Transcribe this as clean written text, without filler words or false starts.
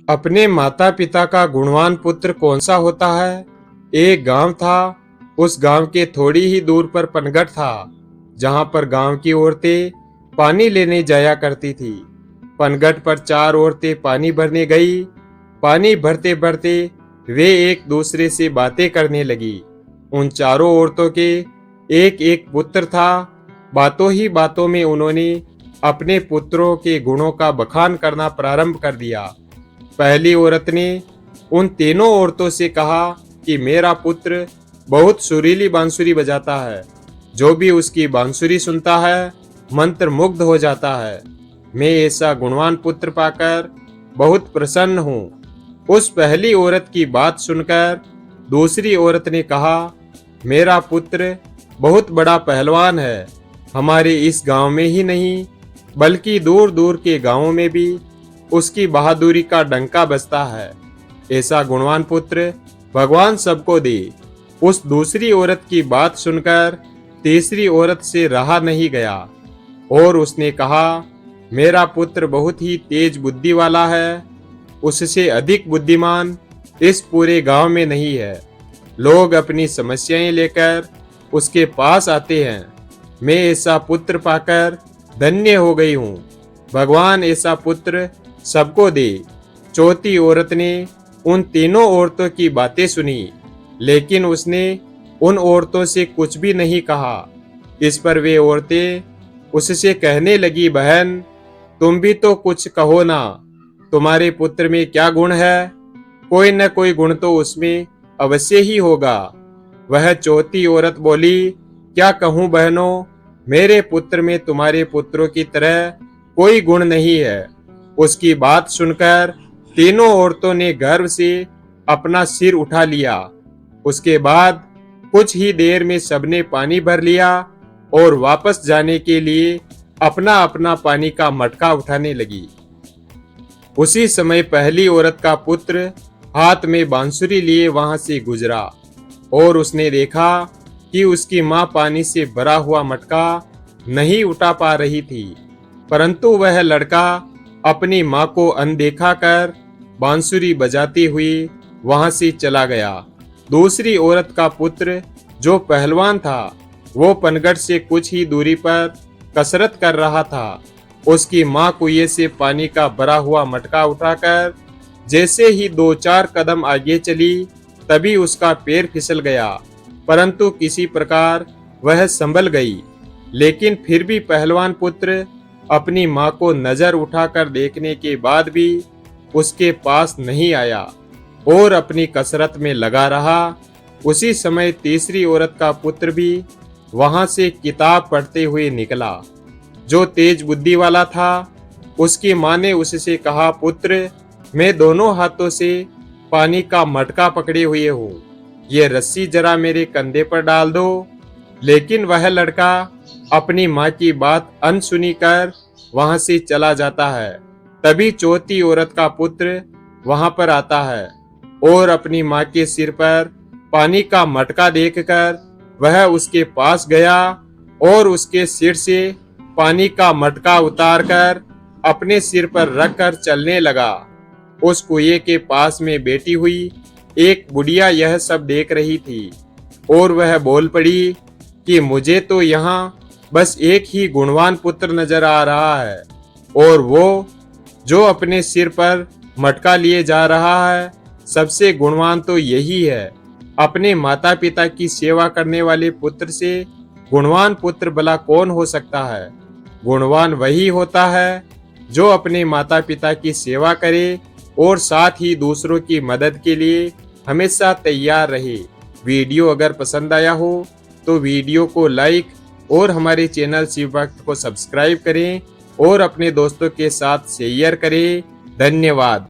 अपने माता पिता का गुणवान पुत्र कौन सा होता है। एक गांव था। उस गांव के थोड़ी ही दूर पर पनगढ़ था, जहां पर गांव की औरतें पानी लेने जाया करती थी। पनगढ़ पर 4 औरतें पानी भरने गई। पानी भरते भरते वे एक दूसरे से बातें करने लगी। उन चारों औरतों के एक एक पुत्र था। बातों ही बातों में उन्होंने अपने पुत्रों के गुणों का बखान करना प्रारंभ कर दिया। पहली औरत ने उन तीनों औरतों से कहा कि मेरा पुत्र बहुत सुरीली बांसुरी बजाता है। जो भी उसकी बांसुरी सुनता है मंत्र मुग्ध हो जाता है। मैं ऐसा गुणवान पुत्र पाकर बहुत प्रसन्न हूँ। उस पहली औरत की बात सुनकर दूसरी औरत ने कहा, मेरा पुत्र बहुत बड़ा पहलवान है। हमारे इस गांव में ही नहीं बल्कि दूर दूर के गांवों में भी उसकी बहादुरी का डंका बजता है। ऐसा गुणवान पुत्र भगवान सबको दे। उस दूसरी औरत की बात सुनकर तीसरी औरत से रहा नहीं गया और उसने कहा, मेरा पुत्र बहुत ही तेज बुद्धि वाला है। उससे अधिक बुद्धिमान इस पूरे गांव में नहीं है। लोग अपनी समस्याएं लेकर उसके पास आते हैं। मैं ऐसा पुत्र पाकर धन्य हो गई हूँ। भगवान ऐसा पुत्र सबको दे। चौथी औरत ने उन तीनों औरतों की बातें सुनी, लेकिन उसने उन औरतों से कुछ भी नहीं कहा। इस पर वे औरतें उससे कहने लगी, बहन तुम भी तो कुछ कहो ना। तुम्हारे पुत्र में क्या गुण है? कोई न कोई गुण तो उसमें अवश्य ही होगा। वह चौथी औरत बोली, क्या कहूँ बहनों, मेरे पुत्र में तुम्हारे पुत्रों की तरह कोई गुण नहीं है। उसकी बात सुनकर तीनों औरतों ने गर्व से अपना सिर उठा लिया। उसके बाद कुछ ही देर में सबने पानी भर लिया और वापस जाने के लिए अपना अपना पानी का मटका उठाने लगी। उसी समय पहली औरत का पुत्र हाथ में बांसुरी लिए वहां से गुजरा और उसने देखा कि उसकी मां पानी से भरा हुआ मटका नहीं उठा पा रही थी, परंतु वह लड़का अपनी मां को अनदेखा कर बांसुरी बजाती हुई वहां से चला गया। दूसरी औरत का पुत्र जो पहलवान था, वो पनगढ़ से कुछ ही दूरी पर कसरत कर रहा था। उसकी मां कुएं से पानी का भरा हुआ मटका उठाकर जैसे ही 2-4 कदम आगे चली, तभी उसका पैर फिसल गया, परंतु किसी प्रकार वह संभल गई। लेकिन फिर भी पहलवान पुत्र अपनी मां को नजर उठाकर देखने के बाद भी उसके पास नहीं आया और अपनी कसरत में लगा रहा। उसी समय तीसरी औरत का पुत्र भी वहां से किताब पढ़ते हुए निकला। जो तेज बुद्धि वाला था, उसकी मां ने उससे कहा, पुत्र मैं दोनों हाथों से पानी का मटका पकड़े हुए हूँ, ये रस्सी जरा मेरे कंधे पर डाल दो। लेकिन वह लड़का अपनी मां की बात अनसुनी कर वहां से चला जाता है। तभी चौथी औरत का पुत्र वहां पर आता है और अपनी मां के सिर पर पानी का मटका देखकर वह उसके पास गया और उसके सिर से पानी का मटका उतारकर अपने सिर पर रखकर चलने लगा। उस कुएं के पास में बैठी हुई एक बुढ़िया यह सब देख रही थी और वह बोल पड़ी कि मुझे तो यहाँ बस एक ही गुणवान पुत्र नजर आ रहा है, और वो जो अपने सिर पर मटका लिए जा रहा है, सबसे गुणवान तो यही है। अपने माता पिता की सेवा करने वाले पुत्र से गुणवान पुत्र भला कौन हो सकता है? गुणवान वही होता है जो अपने माता पिता की सेवा करे और साथ ही दूसरों की मदद के लिए हमेशा तैयार रहे। वीडियो अगर पसंद आया हो तो वीडियो को लाइक और हमारे चैनल शिव भक्त को सब्सक्राइब करें और अपने दोस्तों के साथ शेयर करें। धन्यवाद।